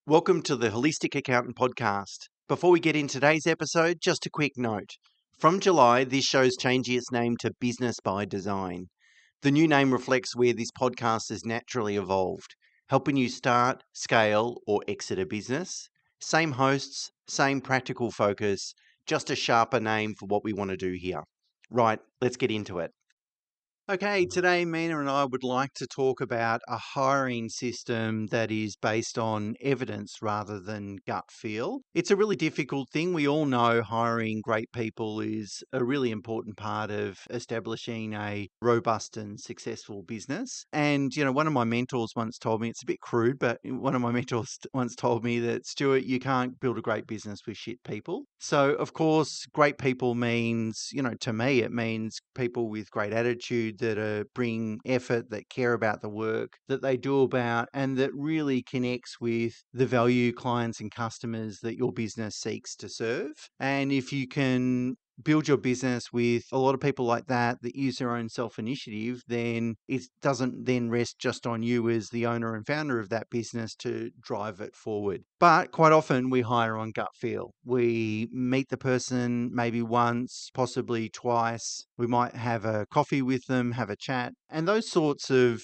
Welcome to the Holistic Accountant Podcast. Before we get in today's episode, just a quick note. From July, this show's changing its name to Business by Design. The new name reflects where this podcast has naturally evolved, helping you start, scale, or exit a business. Same hosts, same practical focus, just a sharper name for what we want to do here. Right, let's get into it. Okay, today Mena and I would like to talk about a hiring system that is based on evidence rather than gut feel. It's a really difficult thing. We all know hiring great people is a really important part of establishing a robust and successful business. And, one of my mentors once told me, it's a bit crude, but one of my mentors once told me that, Stuart, you can't build a great business with shit people. So, of course, great people means, to me, it means people with great attitude that bring effort, that care about the work that they do about, and that really connects with the value clients and customers that your business seeks to serve. And if you can build your business with a lot of people like that use their own self-initiative, then it doesn't then rest just on you as the owner and founder of that business to drive it forward. But quite often we hire on gut feel. We meet the person maybe once, possibly twice. We might have a coffee with them, have a chat. And those sorts of,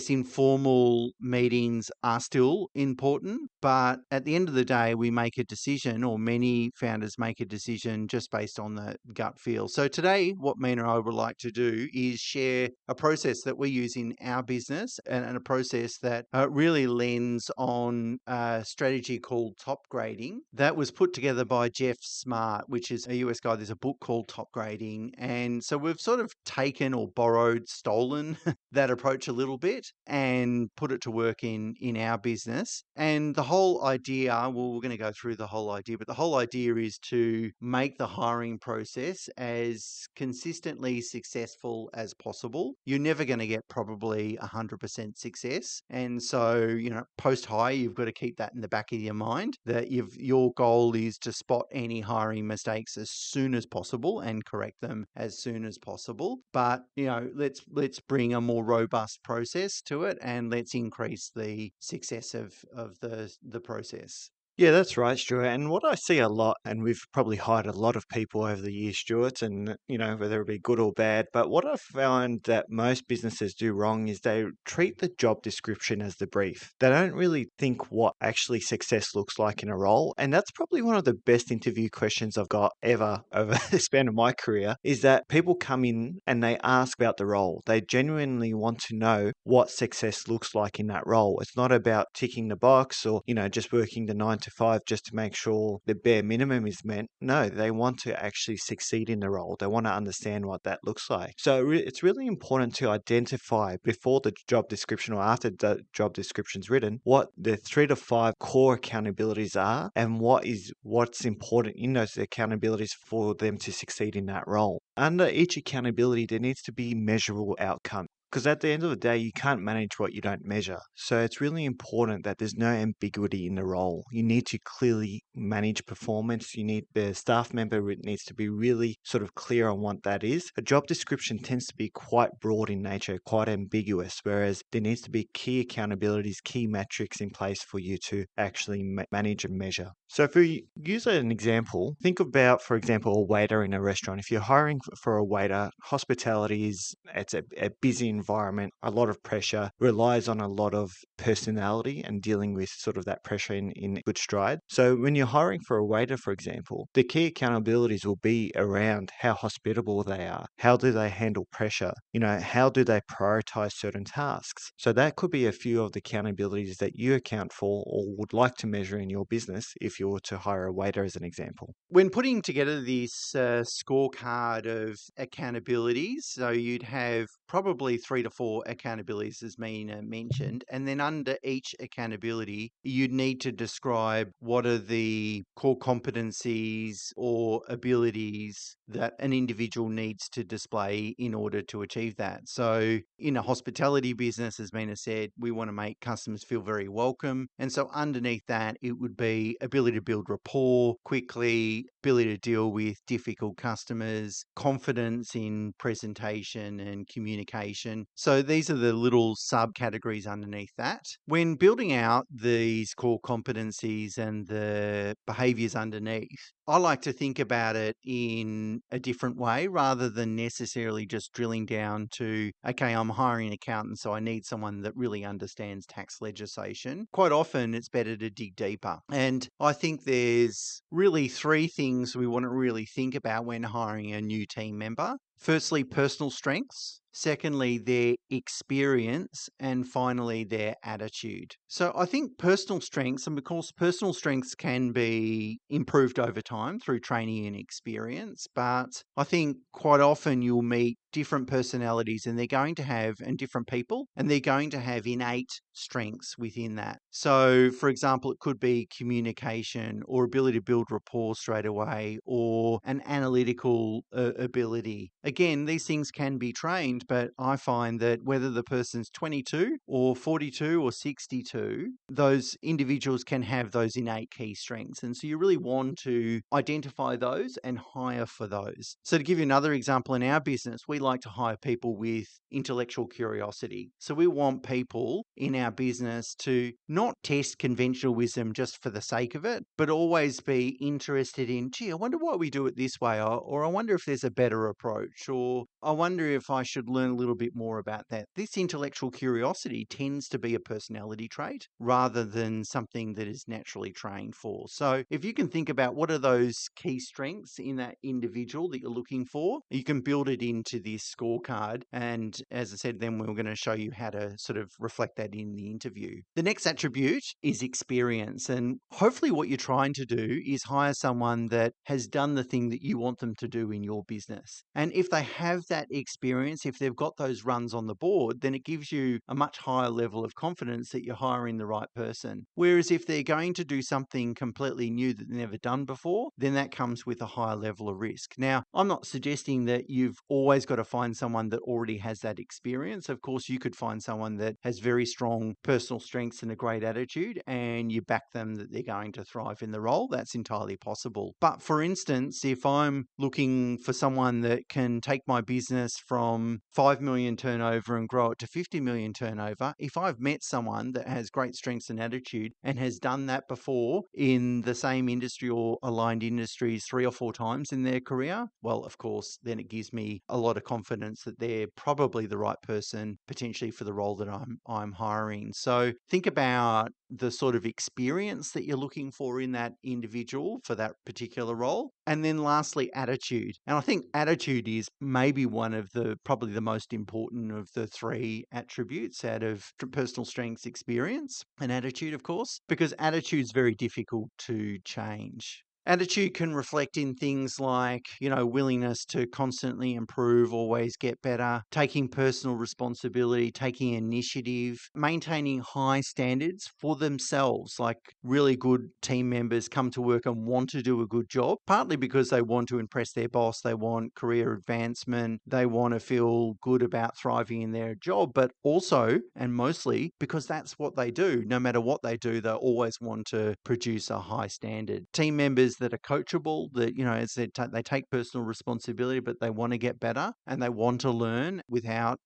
informal meetings are still important. But at the end of the day, we make a decision, or many founders make a decision just based on the gut feel. So today, what Mena and I would like to do is share a process that we use in our business and a process that really lends on a strategy called top grading that was put together by Jeff Smart, which is a US guy. There's a book called Top Grading. And so we've sort of taken or borrowed, stolen that approach a little bit and put it to work in our business. And the whole idea, well, we're going to go through the whole idea, but the whole idea is to make the hiring process as consistently successful as possible. You're never going to get probably 100% success. And so, post-hire, you've got to keep that in the back of your mind, that your goal is to spot any hiring mistakes as soon as possible and correct them as soon as possible. But, let's bring a more robust process to it, and let's increase the success of the process. Yeah, that's right, Stuart. And what I see a lot, and we've probably hired a lot of people over the years, Stuart, and whether it be good or bad, but what I found that most businesses do wrong is they treat the job description as the brief. They don't really think what actually success looks like in a role. And that's probably one of the best interview questions I've got ever over the span of my career, is that people come in and they ask about the role. They genuinely want to know what success looks like in that role. It's not about ticking the box or, just working the 9 to 5 just to make sure the bare minimum is met. No, they want to actually succeed in the role. They want to understand what that looks like. So it's really important to identify before the job description or after the job description's written what the 3 to 5 core accountabilities are and what's important in those accountabilities for them to succeed in that role. Under each accountability, there needs to be measurable outcome. Because at the end of the day, you can't manage what you don't measure. So it's really important that there's no ambiguity in the role. You need to clearly manage performance. The staff member needs to be really sort of clear on what that is. A job description tends to be quite broad in nature, quite ambiguous, whereas there needs to be key accountabilities, key metrics in place for you to actually manage and measure. So if we use an example, think about, for example, a waiter in a restaurant. If you're hiring for a waiter, hospitality it's a busy environment, a lot of pressure, relies on a lot of personality and dealing with sort of that pressure in good stride. So when you're hiring for a waiter, for example, the key accountabilities will be around how hospitable they are. How do they handle pressure? How do they prioritize certain tasks? So that could be a few of the accountabilities that you account for or would like to measure in your business if you were to hire a waiter as an example. When putting together this scorecard of accountabilities, so you'd have probably 3 to 4 accountabilities, as Mina mentioned, and then under each accountability, you'd need to describe what are the core competencies or abilities that an individual needs to display in order to achieve that. So in a hospitality business, as Mina said, we want to make customers feel very welcome. And so underneath that, it would be ability to build rapport quickly, ability to deal with difficult customers, confidence in presentation and communication, communication. So these are the little subcategories underneath that. When building out these core competencies and the behaviors underneath, I like to think about it in a different way rather than necessarily just drilling down to, okay, I'm hiring an accountant, so I need someone that really understands tax legislation. Quite often, it's better to dig deeper. And I think there's really three things we want to really think about when hiring a new team member. Firstly, personal strengths. Secondly, their experience. And finally, their attitude. So I think personal strengths, and of course, personal strengths can be improved over time through training and experience. But I think quite often you'll meet different personalities and they're going to have, and different people, and they're going to have innate strengths within that. So, for example, it could be communication or ability to build rapport straight away or an analytical ability. Again, these things can be trained, but I find that whether the person's 22 or 42 or 62, those individuals can have those innate key strengths. And so you really want to identify those and hire for those. So to give you another example, in our business, we like to hire people with intellectual curiosity. So we want people in our business to not test conventional wisdom just for the sake of it, but always be interested in, gee, I wonder why we do it this way, or I wonder if there's a better approach, or I wonder if I should learn a little bit more about that. This intellectual curiosity tends to be a personality trait rather than something that is naturally trained for. So if you can think about what are those key strengths in that individual that you're looking for, you can build it into this scorecard. And as I said, then we're going to show you how to sort of reflect that in the interview. The next attribute is experience. And hopefully what you're trying to do is hire someone that has done the thing that you want them to do in your business. And if they have that experience, if they've got those runs on the board, then it gives you a much higher level of confidence that you're hiring the right person. Whereas if they're going to do something completely new that they've never done before, then that comes with a higher level of risk. Now, I'm not suggesting that you've always got to find someone that already has that experience. Of course, you could find someone that has very strong personal strengths and a great attitude, and you back them that they're going to thrive in the role. That's entirely possible. But for instance, if I'm looking for someone that can take my business from 5 million turnover and grow it to 50 million turnover, if I've met someone that has great strengths and attitude and has done that before in the same industry or aligned industries 3 or 4 times in their career, well, of course, then it gives me a lot of confidence that they're probably the right person potentially for the role that I'm hiring. So think about the sort of experience that you're looking for in that individual for that particular role. And then lastly, attitude. And I think attitude is maybe one of the probably the most important of the 3 attributes out of personal strengths, experience, and attitude, of course, because attitude is very difficult to change. Attitude can reflect in things like, willingness to constantly improve, always get better, taking personal responsibility, taking initiative, maintaining high standards for themselves. Like really good team members come to work and want to do a good job, partly because they want to impress their boss, they want career advancement, they want to feel good about thriving in their job, but also and mostly because that's what they do. No matter what they do, they always want to produce a high standard. Team members that are coachable, that, as they take personal responsibility, but they want to get better and they want to learn without,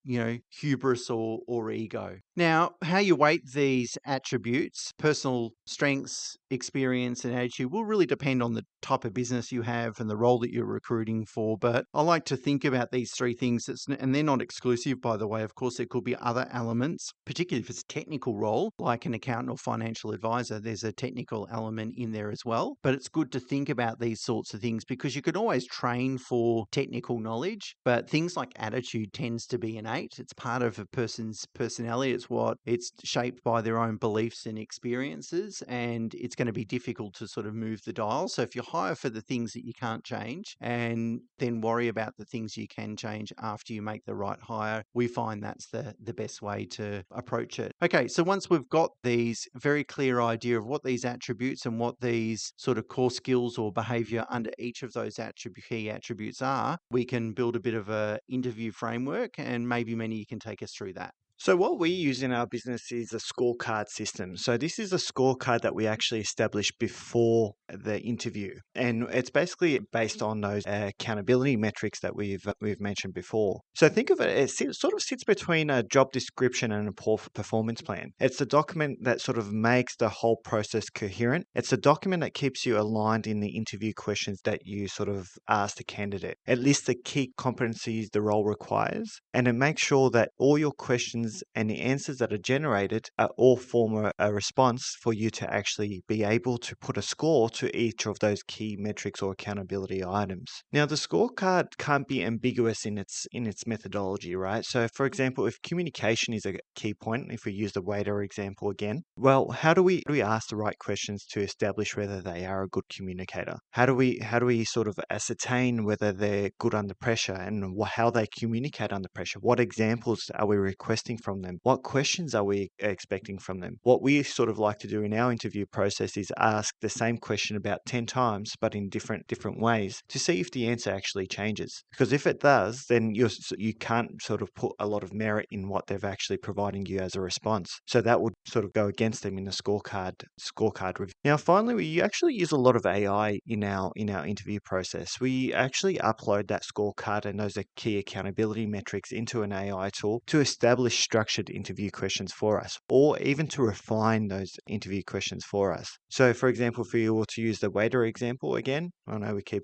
hubris or ego. Now, how you weight these attributes, personal strengths, experience, and attitude, will really depend on the type of business you have and the role that you're recruiting for. But I like to think about these 3 things, and they're not exclusive, by the way. Of course, there could be other elements, particularly if it's a technical role, like an accountant or financial advisor. There's a technical element in there as well. But it's good to think about these sorts of things because you can always train for technical knowledge, but things like attitude tends to be innate. It's part of a person's personality. It's shaped by their own beliefs and experiences, and it's going to be difficult to sort of move the dial. So if you hire for the things that you can't change and then worry about the things you can change after you make the right hire, we find that's the best way to approach it. Okay, so once we've got these very clear idea of what these attributes and what these sort of core skills or behavior under each of those key attributes are, we can build a bit of a interview framework, and maybe Many you can take us through that. So what we use in our business is a scorecard system. So this is a scorecard that we actually establish before the interview, and it's basically based on those accountability metrics that we've mentioned before. So think of it, sort of sits between a job description and a performance plan. It's a document that sort of makes the whole process coherent. It's a document that keeps you aligned in the interview questions that you sort of ask the candidate. It lists the key competencies the role requires, and it makes sure that all your questions and the answers that are generated are all form a response for you to actually be able to put a score to each of those key metrics or accountability items. Now, the scorecard can't be ambiguous in its methodology, right? So, for example, if communication is a key point, if we use the waiter example again, well, how do we ask the right questions to establish whether they are a good communicator? How do we sort of ascertain whether they're good under pressure and how they communicate under pressure? What examples are we requesting from them? What questions are we expecting from them? What we sort of like to do in our interview process is ask the same question about 10 times, but in different ways to see if the answer actually changes. Because if it does, then you can't sort of put a lot of merit in what they've actually providing you as a response. So that would sort of go against them in the scorecard review. Now, finally, we actually use a lot of AI in our interview process. We actually upload that scorecard and those are key accountability metrics into an AI tool to establish structured interview questions for us, or even to refine those interview questions for us. So, for example, if we were to use the waiter example again, I know we keep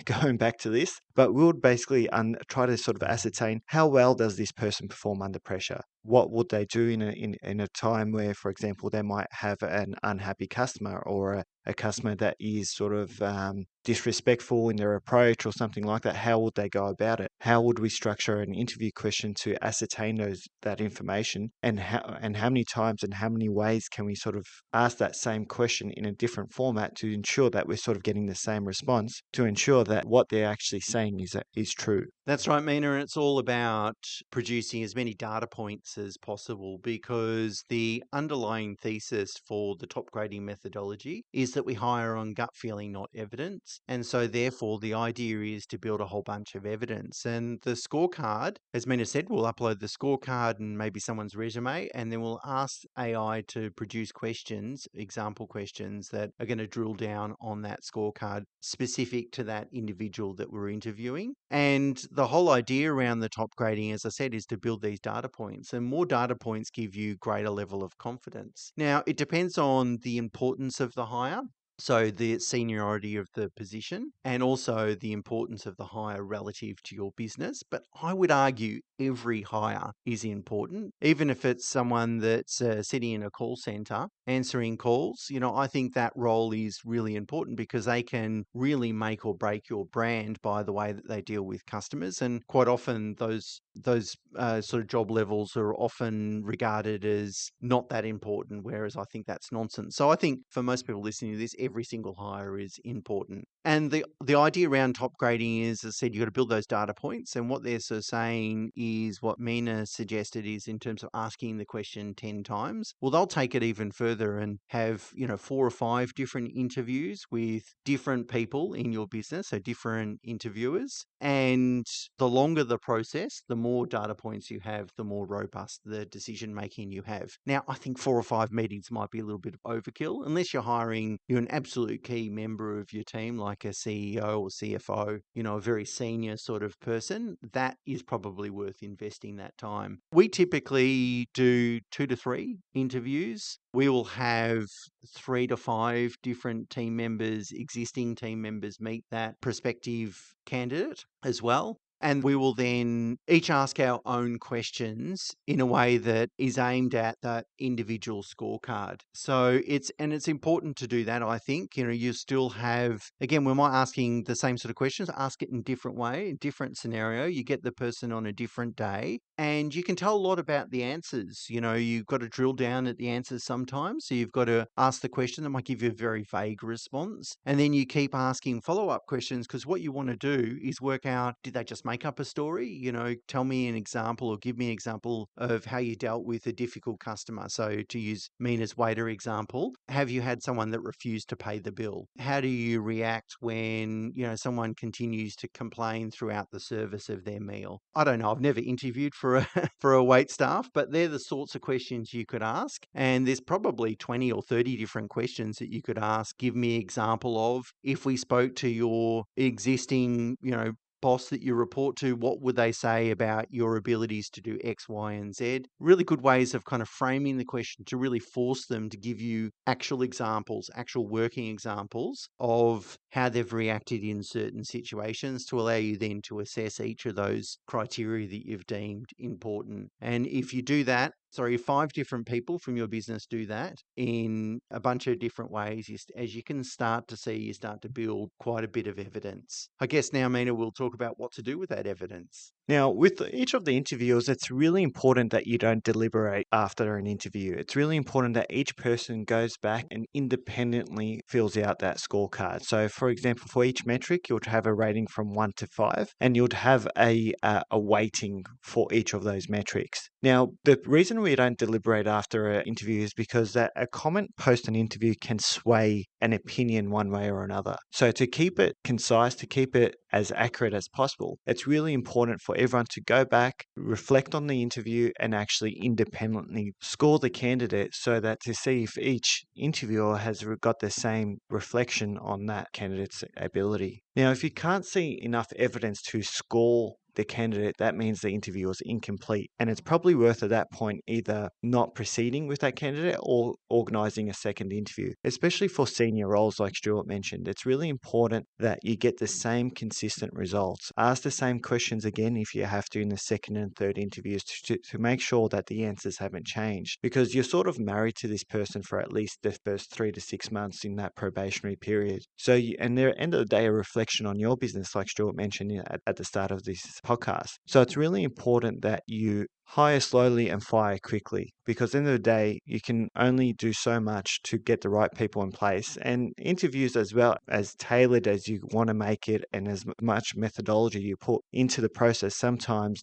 going back to this, but we would basically try to sort of ascertain how well does this person perform under pressure. What would they do in a time where, for example, they might have an unhappy customer or a customer that is sort of disrespectful in their approach or something like that? How would they go about it? How would we structure an interview question to ascertain that information, and how many times and how many ways can we sort of ask that same question in a different format to ensure that we're sort of getting the same response, to ensure that what they're actually saying is true. That's right, Mina. And it's all about producing as many data points as possible, because the underlying thesis for the top grading methodology is that we hire on gut feeling, not evidence. And so, therefore, the idea is to build a whole bunch of evidence. And the scorecard, as Mina said, we'll upload the scorecard and maybe someone's resume, and then we'll ask AI to produce questions, example questions that are going to drill down on that scorecard specific to that individual that we're interviewing. And the whole idea around the top grading, as I said, is to build these data points, and more data points give you greater level of confidence. Now, it depends on the importance of the hire. So the seniority of the position and also the importance of the hire relative to your business. But I would argue every hire is important, even if it's someone that's sitting in a call center answering calls. I think that role is really important because they can really make or break your brand by the way that they deal with customers. And quite often those sort of job levels are often regarded as not that important, whereas I think that's nonsense. So I think for most people listening to this, every single hire is important. And the idea around top grading is, as I said, you've got to build those data points. And what they're sort of saying is what Mina suggested is in terms of asking the question 10 times. Well, they'll take it even further and have, 4 or 5 different interviews with different people in your business, so different interviewers. And the longer the process, the more data points you have, the more robust the decision making you have. Now, I think 4 or 5 meetings might be a little bit of overkill, unless you're an absolute key member of your team, like a CEO or CFO, a very senior sort of person. That is probably worth investing that time. We typically do 2 to 3 interviews. We will have 3 to 5 different team members, existing team members, meet that prospective candidate as well. And we will then each ask our own questions in a way that is aimed at that individual scorecard. So it's important to do that, I think. You still have, again, when we're asking the same sort of questions, ask it in different way, different scenario. You get the person on a different day and you can tell a lot about the answers. You've got to drill down at the answers sometimes. So you've got to ask the question that might give you a very vague response. And then you keep asking follow-up questions, because what you want to do is work out, did they just make up a story. Tell me an example or give me an example of how you dealt with a difficult customer. So to use Mina's waiter example, have you had someone that refused to pay the bill? How do you react when, someone continues to complain throughout the service of their meal? I don't know. I've never interviewed for a for a wait staff, but they're the sorts of questions you could ask. And there's probably 20 or 30 different questions that you could ask. Give me an example of if we spoke to your existing, boss that you report to, what would they say about your abilities to do X, Y, and Z? Really good ways of kind of framing the question to really force them to give you actual examples, actual working examples of how they've reacted in certain situations to allow you then to assess each of those criteria that you've deemed important. And if you do that, if 5 different people from your business do that in a bunch of different ways, as you can start to see, you start to build quite a bit of evidence. I guess now, Mina, we'll talk about what to do with that evidence. Now, with each of the interviewers, it's really important that you don't deliberate after an interview. It's really important that each person goes back and independently fills out that scorecard. So, for example, for each metric, you'd have a rating from 1 to 5, and you'd have a weighting for each of those metrics. Now, the reason we don't deliberate after an interview is because that a comment post an interview can sway an opinion one way or another. So, to keep it concise, to keep it as accurate as possible, it's really important for everyone to go back, reflect on the interview, and actually independently score the candidate so that to see if each interviewer has got the same reflection on that candidate's ability. Now, if you can't see enough evidence to score the candidate, that means the interview was incomplete. And it's probably worth at that point either not proceeding with that candidate or organising a second interview. Especially for senior roles like Stuart mentioned, it's really important that you get the same consistent results. Ask the same questions again if you have to in the second and third interviews to make sure that the answers haven't changed, because you're sort of married to this person for at least the first 3 to 6 months in that probationary period. So, and they're at the end of the day a reflection on your business, like Stuart mentioned at the start of this podcast. So it's really important that you hire slowly and fire quickly, because at the end of the day, you can only do so much to get the right people in place. And interviews, as well as tailored as you want to make it and as much methodology you put into the process, sometimes,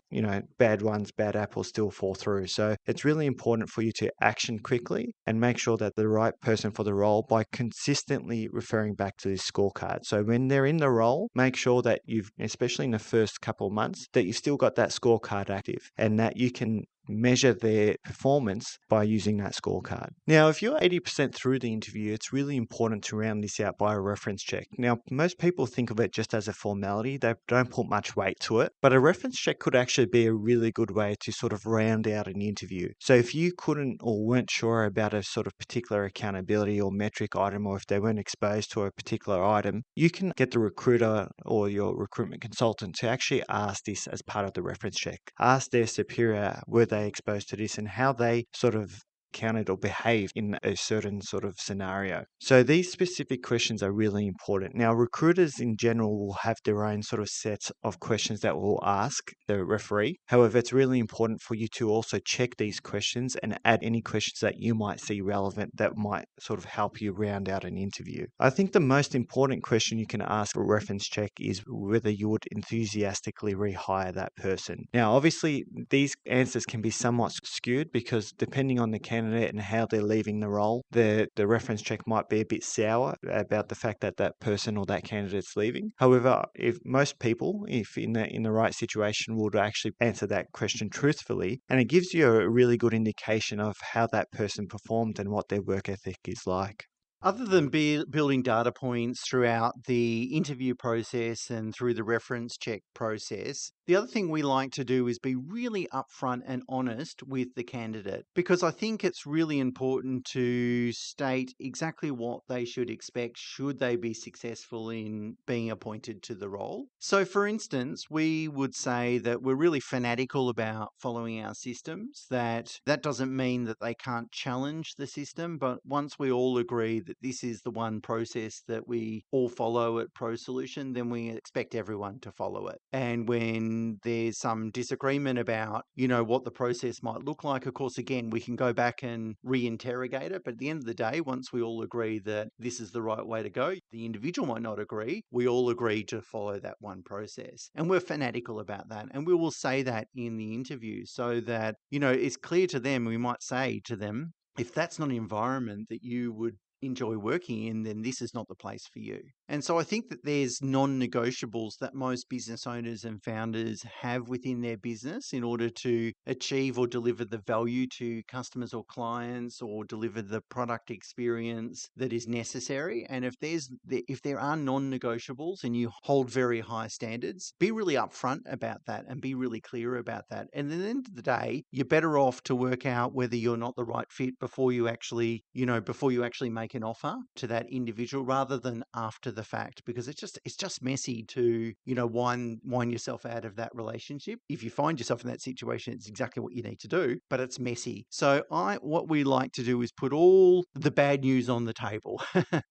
bad apples still fall through. So it's really important for you to action quickly and make sure that the right person for the role by consistently referring back to this scorecard. So when they're in the role, make sure that you've, especially in the first couple of months, that you've still got that scorecard active and that you can measure their performance by using that scorecard. Now, if you're 80% through the interview, it's really important to round this out by a reference check. Now, most people think of it just as a formality. They don't put much weight to it, but a reference check could actually be a really good way to sort of round out an interview. So if you couldn't or weren't sure about a sort of particular accountability or metric item, or if they weren't exposed to a particular item, you can get the recruiter or your recruitment consultant to actually ask this as part of the reference check. Ask their superior, were they exposed to this, and how they sort of counted or behaved in a certain sort of scenario. So these specific questions are really important. Now, recruiters in general will have their own sort of sets of questions that will ask the referee. However, it's really important for you to also check these questions and add any questions that you might see relevant that might sort of help you round out an interview. I think the most important question you can ask for a reference check is whether you would enthusiastically rehire that person. Now, obviously, these answers can be somewhat skewed because depending on the candidate and how they're leaving the role, the reference check might be a bit sour about the fact that that person or that candidate's leaving. However, if most people, if in the right situation, would actually answer that question truthfully, and it gives you a really good indication of how that person performed and what their work ethic is like. Other than building data points throughout the interview process and through the reference check process, the other thing we like to do is be really upfront and honest with the candidate, because I think it's really important to state exactly what they should expect should they be successful in being appointed to the role. So, for instance, we would say that we're really fanatical about following our systems, that doesn't mean that they can't challenge the system, but once we all agree that this is the one process that we all follow at Pro Solution, then we expect everyone to follow it. And when when there's some disagreement about, what the process might look like, of course, again, we can go back and reinterrogate it. But at the end of the day, once we all agree that this is the right way to go, the individual might not agree. We all agree to follow that one process. And we're fanatical about that. And we will say that in the interview so that, it's clear to them. We might say to them, if that's not an environment that you would enjoy working in, then this is not the place for you. And so I think that there's non-negotiables that most business owners and founders have within their business in order to achieve or deliver the value to customers or clients or deliver the product experience that is necessary. And if there are non-negotiables and you hold very high standards, be really upfront about that and be really clear about that. And at the end of the day, you're better off to work out whether you're not the right fit before you actually make an offer to that individual rather than after the fact, because it's just messy to, wind yourself out of that relationship. If you find yourself in that situation, it's exactly what you need to do, but it's messy. So what we like to do is put all the bad news on the table,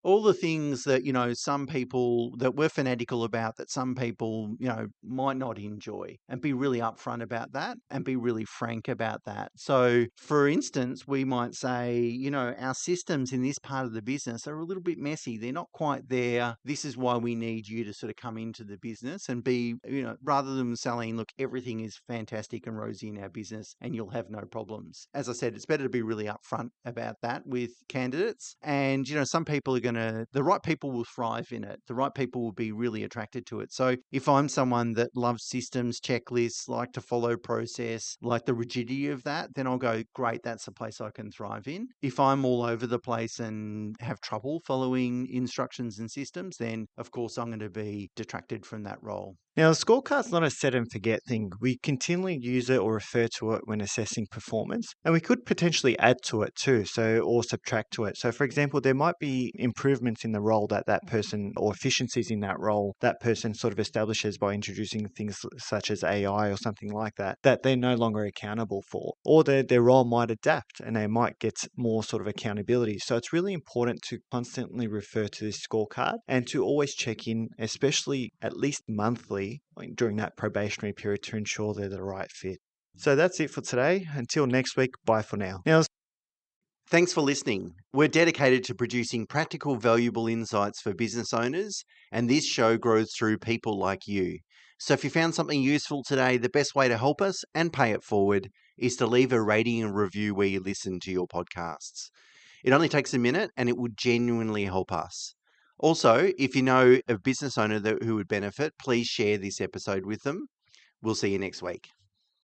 all the things that, some people that we're fanatical about, that some people, might not enjoy, and be really upfront about that and be really frank about that. So for instance, we might say, our systems in this part of the business are a little bit messy. They're not quite there. This is why we need you to sort of come into the business and be, rather than selling, look, everything is fantastic and rosy in our business and you'll have no problems. As I said, it's better to be really upfront about that with candidates. And, some people the right people will thrive in it. The right people will be really attracted to it. So if I'm someone that loves systems, checklists, like to follow process, like the rigidity of that, then I'll go, great, that's a place I can thrive in. If I'm all over the place and have trouble following instructions and systems, then of course I'm going to be detracted from that role. Now, the scorecard's not a set and forget thing. We continually use it or refer to it when assessing performance, and we could potentially add to it too, or subtract to it. So, for example, there might be improvements in the role that person, or efficiencies in that role that person sort of establishes by introducing things such as AI or something like that they're no longer accountable for, or their role might adapt and they might get more sort of accountability. So, it's really important to constantly refer to this scorecard and to always check in, especially at least monthly during that probationary period, to ensure they're the right fit. So that's it for today. Until next week, bye for now. Now, Thanks for listening. We're dedicated to producing practical, valuable insights for business owners, and this show grows through people like you. So if you found something useful today, the best way to help us and pay it forward is to leave a rating and review where you listen to your podcasts. It only takes a minute and it would genuinely help us. Also, if you know a business owner who would benefit, please share this episode with them. We'll see you next week.